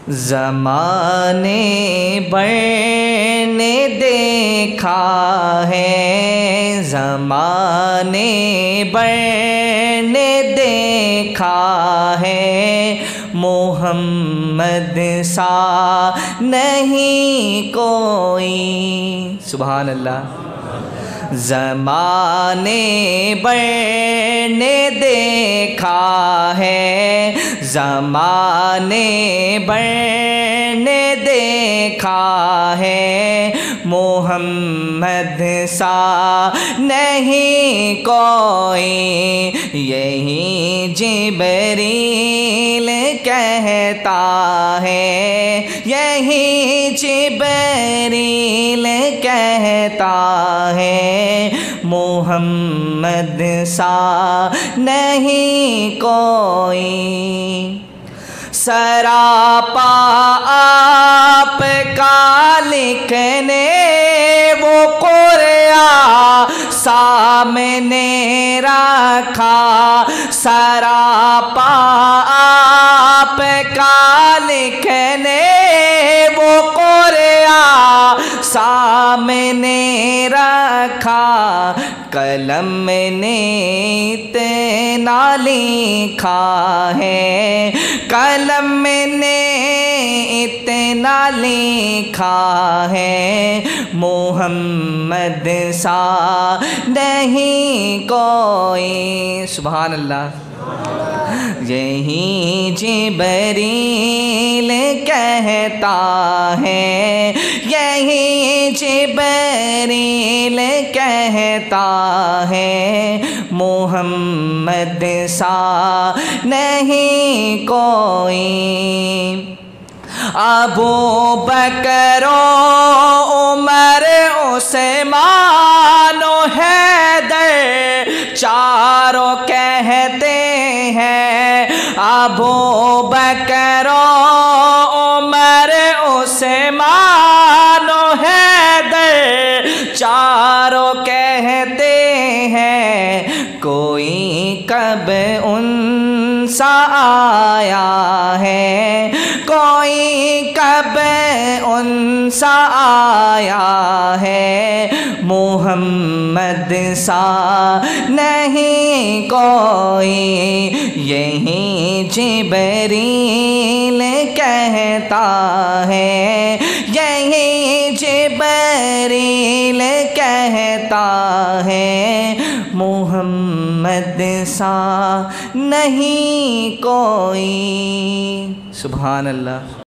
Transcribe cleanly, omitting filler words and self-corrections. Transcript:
زمانے بھر نے دیکھا ہے، زمانے بھر نے دیکھا ہے، محمد سا نہیں کوئی۔ سبحان اللہ۔ زمانے بھر نے دیکھا ہے، زمانے بھر نے دیکھا ہے، محمد سا نہیں کوئی۔ یہی جبریل کہتا ہے، یہی جبریل کہتا ہے، محمد سا نہیں کوئی۔ سراپا آپ کا لکھنے وہ قرآن سامنے رکھا، سراپا آپ کا لکھنے وہ قرآن سامنے رکھا، قلم نے اتنا لکھا ہے، قلم نے اتنا لکھا ہے، محمد سا نہیں کوئی۔ سبحان اللہ۔ یہی جبریل کہتا ہے، یہی جبریل کہتا ہے، محمد سا نہیں کوئی۔ ابو بکر و عمر عثمان و حیدر چاروں کہتے ہیں، ابو بکر و عمر عثمان و حیدر چاروں کہتے ہیں، کوئی کب ان سا آیا ہے، کوئی کب ان سا آیا ہے، محمد سا نہیں کوئی۔ یہی جبریل کہتا ہے، یہی جبریل کہتا ہے، محمد سا نہیں کوئی۔ سبحان اللہ۔